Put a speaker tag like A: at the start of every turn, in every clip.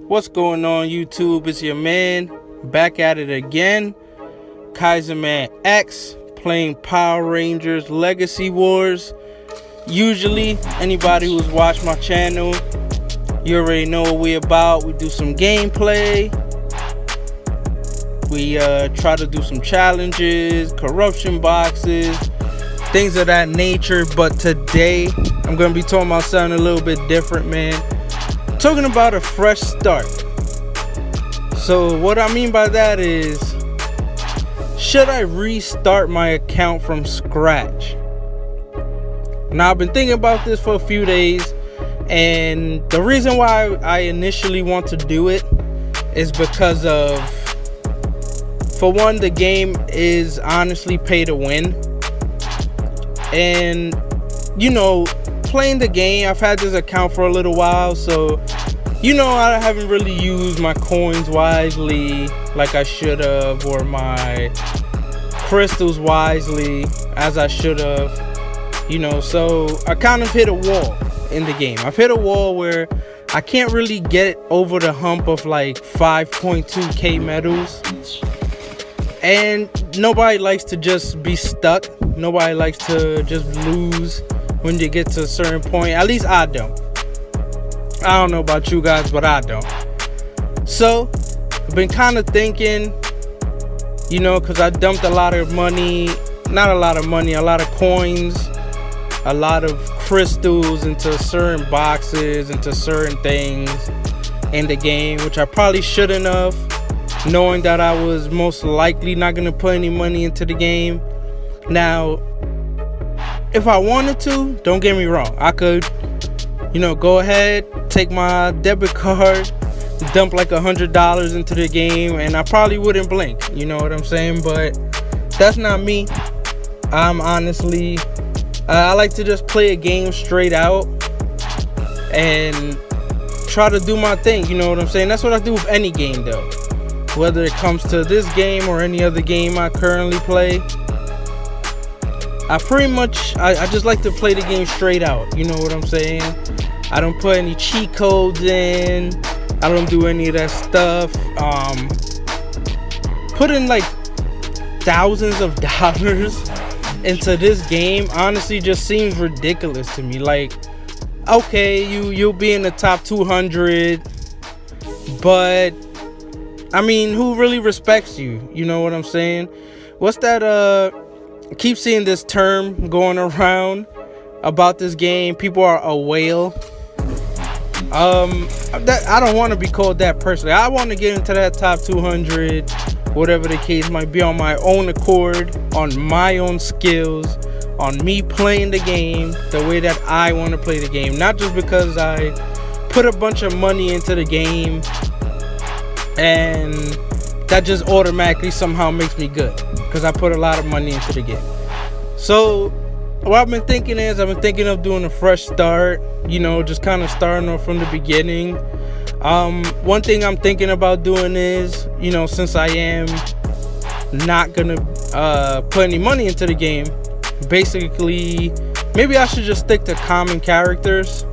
A: What's going on, YouTube? It's your man back at it again, Kaiserman X, playing Power Rangers Legacy Wars. Usually anybody who's watched my channel, you already know what we about. We do some gameplay, we try to do some challenges, corruption boxes, things of that nature. But today I'm gonna be talking about something a little bit different, man. Talking about a fresh start. So what I mean by that is, should I restart my account from scratch? Now, I've been thinking about this for a few days, and the reason why I initially want to do it is because of, for one, the game is honestly pay to win. And you know, playing the game, I've had this account for a little while, so you know, I haven't really used my coins wisely like I should have, or my crystals wisely as I should have, you know. So I kind of hit a wall in the game. I've hit a wall where I can't really get over the hump of like 5.2k medals, and nobody likes to just be stuck. Nobody likes to just lose when you get to a certain point. At least I don't. I don't know about you guys, but I don't. So I've been kind of thinking, you know, because I dumped a lot of money, not a lot of money, a lot of coins, a lot of crystals into certain boxes, into certain things in the game, which I probably shouldn't have, knowing that I was most likely not going to put any money into the game. Now, if I wanted to, don't get me wrong, I could, you know, go ahead, take my debit card, dump like $100 into the game, and I probably wouldn't blink, you know what I'm saying? But that's not me. I'm honestly, I like to just play a game straight out and try to do my thing, you know what I'm saying? That's what I do with any game though, whether it comes to this game or any other game I currently play. I pretty much, I just like to play the game straight out, you know what I'm saying? I don't put any cheat codes in, I don't do any of that stuff. Putting like thousands of dollars into this game honestly just seems ridiculous to me. Like, okay, you'll be in the top 200, but I mean, who really respects you? You know what I'm saying? What's that, I keep seeing this term going around about this game. People are a whale. I don't want to be called that personally. I want to get into that top 200, whatever the case might be, on my own accord, on my own skills, on me playing the game the way that I want to play the game, not just because I put a bunch of money into the game and that just automatically somehow makes me good because I put a lot of money into the game. So what I've been thinking is, I've been thinking of doing a fresh start, you know, just kind of starting off from the beginning. One thing I'm thinking about doing is, you know, since I am not gonna put any money into the game, basically maybe I should just stick to common characters.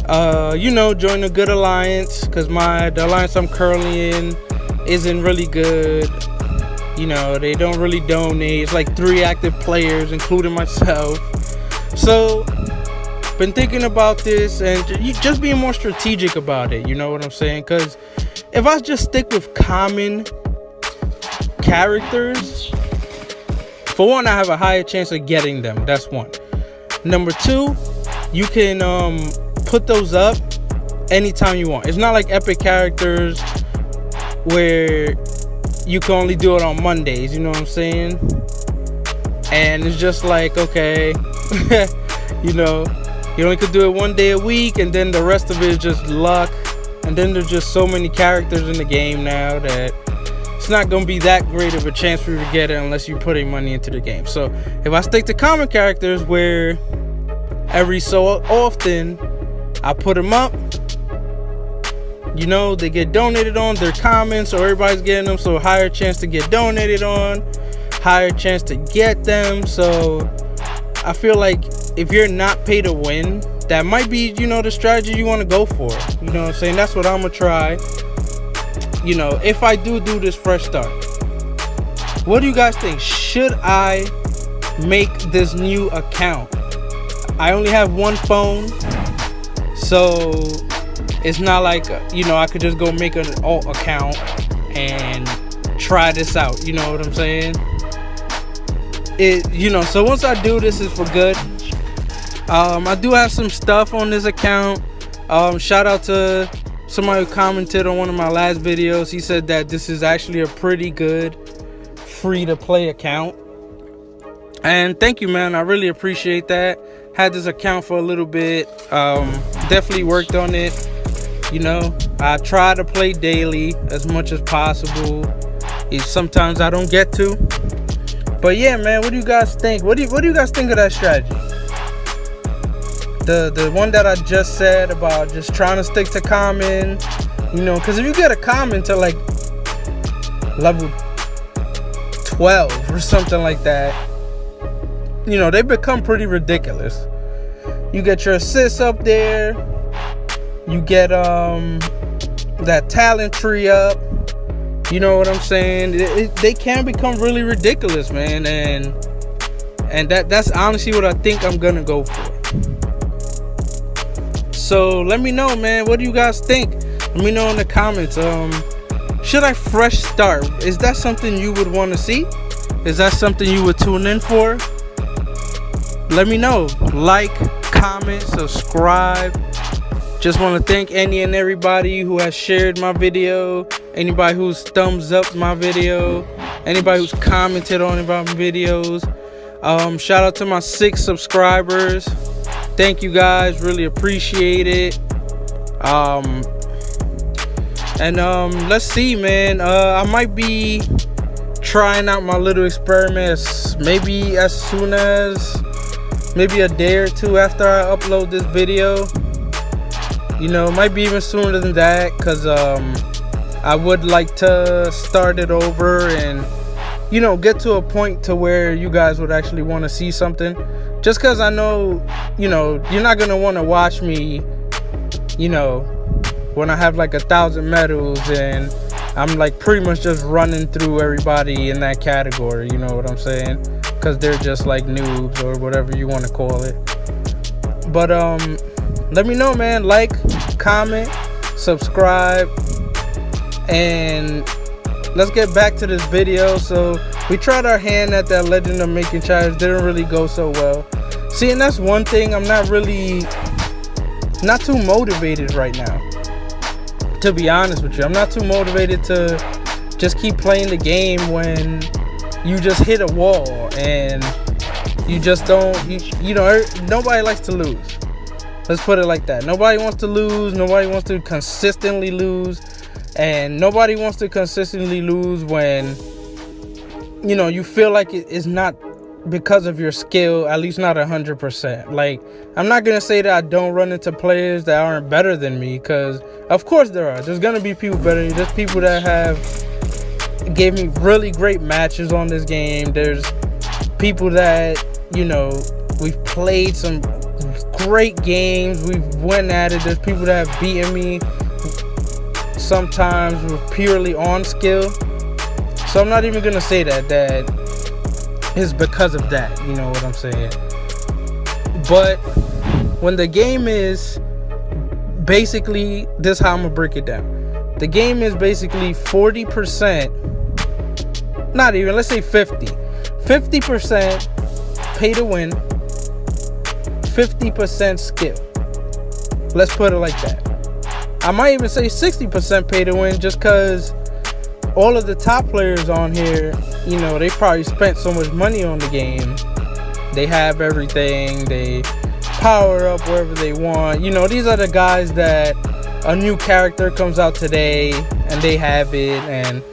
A: You know, join a good alliance, because the alliance I'm currently in isn't really good. You know, they don't really donate. It's like 3 active players, including myself. So been thinking about this and just being more strategic about it, you know what I'm saying? Because if I just stick with common characters, for one, I have a higher chance of getting them. That's one. Number two, you can put those up anytime you want. It's not like epic characters where you can only do it on Mondays, you know what I'm saying? And it's just like, okay, you know, you only could do it one day a week, and then the rest of it is just luck. And then there's just so many characters in the game now that it's not going to be that great of a chance for you to get it unless you're putting money into the game. So if I stick to common characters, where every so often I put them up, you know, they get donated on, they're common, so everybody's getting them, so higher chance to get donated on, higher chance to get them. So I feel like if you're not pay to win, that might be, you know, the strategy you want to go for. You know what I'm saying? That's what I'm gonna try. You know, if I do this fresh start, what do you guys think? Should I make this new account? I only have one phone, so it's not like, you know, I could just go make an alt account and try this out. You know what I'm saying? You know, so once I do this, is for good. I do have some stuff on this account. Shout out to somebody who commented on one of my last videos. He said that this is actually a pretty good free to play account, and thank you, man. I really appreciate that. Had this account for a little bit. Definitely worked on it. You know, I try to play daily as much as possible. Sometimes I don't get to, but yeah, man, what do you guys think? What do you guys think of that strategy? The one that I just said about just trying to stick to common, you know, because if you get a common to like level 12 or something like that, you know, they become pretty ridiculous. You get your assists up there, you get that talent tree up. You know what I'm saying? They can become really ridiculous, man, and that's honestly what I think I'm gonna go for. So let me know, man. What do you guys think? Let me know in the comments. Should I fresh start? Is that something you would want to see? Is that something you would tune in for? Let me know. Like, comment, subscribe. Just want to thank any and everybody who has shared my video, anybody who's thumbs up my video, anybody who's commented on about my videos. Shout out to my 6 subscribers. Thank you guys, really appreciate it. Let's see, man. I might be trying out my little experiments maybe as soon as maybe a day or two after I upload this video. You know, might be even sooner than that, because I would like to start it over and, you know, get to a point to where you guys would actually want to see something. Just because I know, you know, you're not going to want to watch me, you know, when I have like 1,000 medals and I'm like pretty much just running through everybody in that category. You know what I'm saying? Because they're just like noobs or whatever you want to call it. But let me know, man. Like, comment, subscribe, and let's get back to this video. So we tried our hand at that Legend of Making challenge. Didn't really go so well. See, and that's one thing. I'm not too motivated right now, to be honest with you. I'm not too motivated to just keep playing the game when you just hit a wall and you just don't, you know, nobody likes to lose. Let's put it like that. Nobody wants to lose. Nobody wants to consistently lose. And nobody wants to consistently lose when, you know, you feel like it's not because of your skill, at least not 100%. Like, I'm not going to say that I don't run into players that aren't better than me, because of course there are. There's going to be people better. There's people that have gave me really great matches on this game. There's people that, you know, we've played some great games. We've went at it. There's people that have beaten me sometimes with purely on skill. So I'm not even gonna say that is because of that, you know what I'm saying? But when the game is basically, this is how I'm gonna break it down. The game is basically 40%, not even, let's say 50% pay to win, 50% skill. Let's put it like that. I might even say 60% pay to win, just because all of the top players on here, you know, they probably spent so much money on the game. They have everything. They power up wherever they want. You know, these are the guys that a new character comes out today and they have it and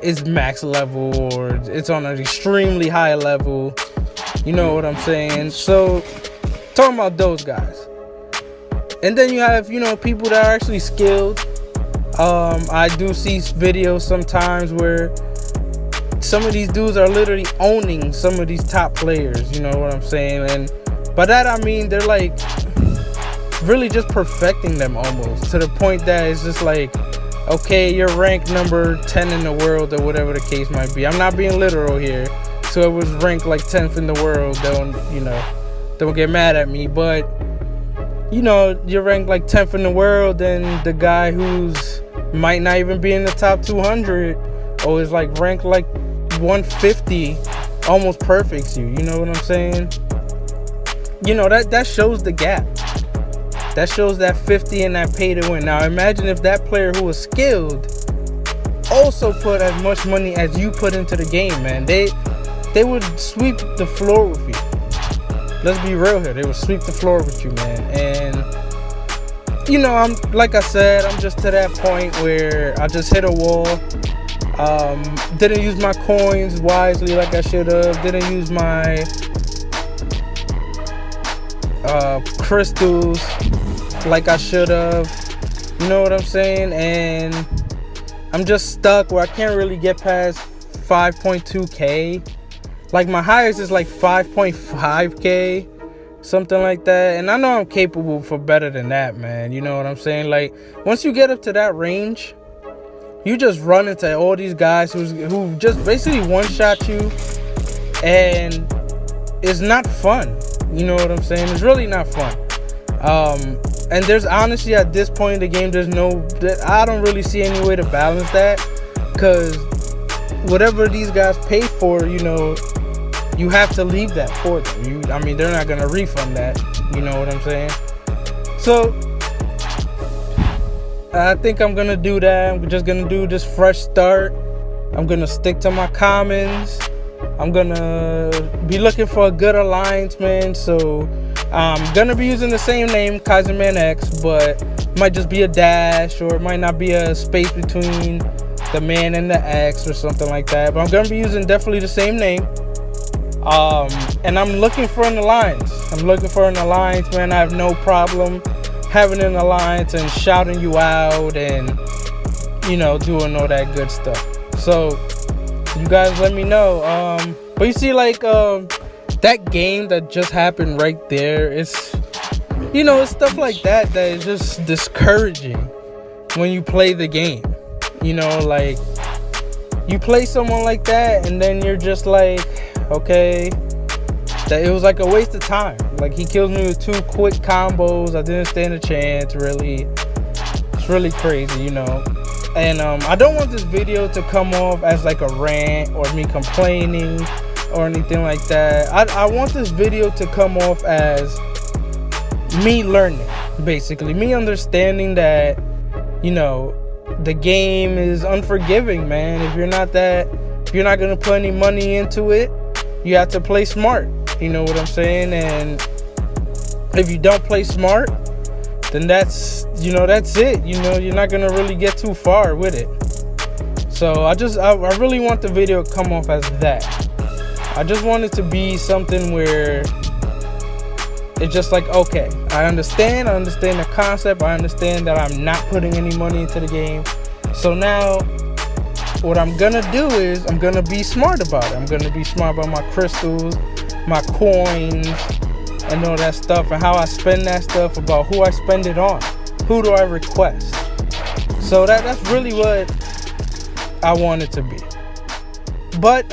A: it's max level or it's on an extremely high level. You know what I'm saying? So, talking about those guys. And then you have, you know, people that are actually skilled. I do see videos sometimes where some of these dudes are literally owning some of these top players, you know what I'm saying? And by that I mean they're like really just perfecting them almost, to the point that it's just like, okay, you're ranked number 10 in the world or whatever the case might be. I'm not being literal here. So it was ranked like 10th in the world. Don't get mad at me. But, you're ranked like 10th in the world, and the guy who's might not even be in the top 200 or is like ranked like 150 almost perfects you. You know what I'm saying? That shows the gap. That shows that 50 and that pay to win. Now imagine if that player who was skilled also put as much money as you put into the game, man. They would sweep the floor with you. Let's be real here. They would sweep the floor with you, man. And I'm like I said, I'm just to that point where I just hit a wall. Didn't use my coins wisely like I should have. Didn't use my crystals like I should have. You know what I'm saying? And I'm just stuck where I can't really get past 5.2k. Like my highest is like 5.5k, something like that. And I know I'm capable for better than that, man. You know what I'm saying? Like once you get up to that range, you just run into all these guys who just basically one-shot you, and it's not fun. You know what I'm saying? It's really not fun. And there's honestly, at this point in the game, I don't really see any way to balance that, because whatever these guys pay for, you have to leave that for them. They're not gonna refund that. You know what I'm saying? So I think I'm gonna do that. I'm just gonna do this fresh start. I'm gonna stick to my commons. I'm gonna be looking for a good alliance, man. So I'm gonna be using the same name, Kaiserman X, but it might just be a dash, or it might not be a space between the man and the X or something like that. But I'm gonna be using definitely the same name. And I'm looking for an alliance. Man. I have no problem having an alliance and shouting you out and doing all that good stuff. So you guys let me know. But you see, like that game that just happened right there, it's it's stuff like that is just discouraging when you play the game. Like you play someone like that and then you're just like, okay, that it was like a waste of time. Like he kills me with 2 quick combos. I didn't stand a chance, really. It's really crazy, And I don't want this video to come off as like a rant or me complaining or anything like that. I want this video to come off as me learning, basically. Me understanding that, the game is unforgiving, man. If you're not gonna put any money into it, you have to play smart. You know what I'm saying? And if you don't play smart, then that's it. You're not gonna really get too far with it. So I really want the video to come off as that. I just want it to be something where it's just like, okay, I understand the concept. I understand that I'm not putting any money into the game. So now what I'm gonna do is I'm gonna be smart about it. I'm gonna be smart about my crystals, my coins, and all that stuff, and how I spend that stuff, about who I spend it on, who do I request. So that's really what I want it to be. But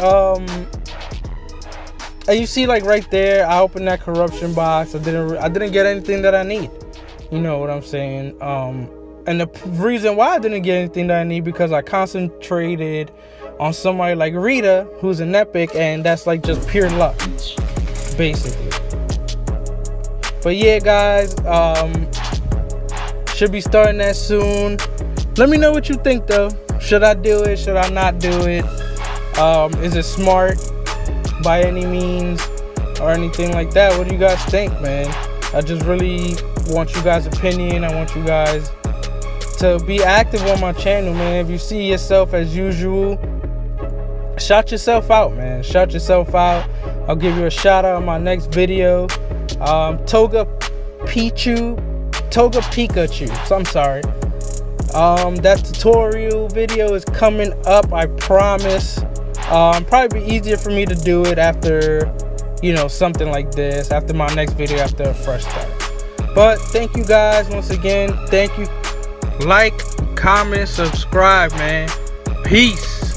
A: and you see, like right there, I opened that corruption box. I didn't get anything that I need. You know what I'm saying? And the reason why I didn't get anything that I need, because I concentrated on somebody like Rita, who's an epic, and that's like just pure luck, basically. But yeah, guys, should be starting that soon. Let me know what you think, though. Should I do it? Should I not do it? Is it smart by any means or anything like that? What do you guys think, man? I just really want you guys' opinion. I want you guys to be active on my channel, man. If you see yourself as usual, shout yourself out, man. Shout yourself out. I'll give you a shout out in my next video. Toga Pikachu. So I'm sorry. That tutorial video is coming up, I promise. Probably be easier for me to do it after, something like this, after my next video, after a fresh start. But thank you guys once again. Thank you. Like, comment, subscribe, man. Peace.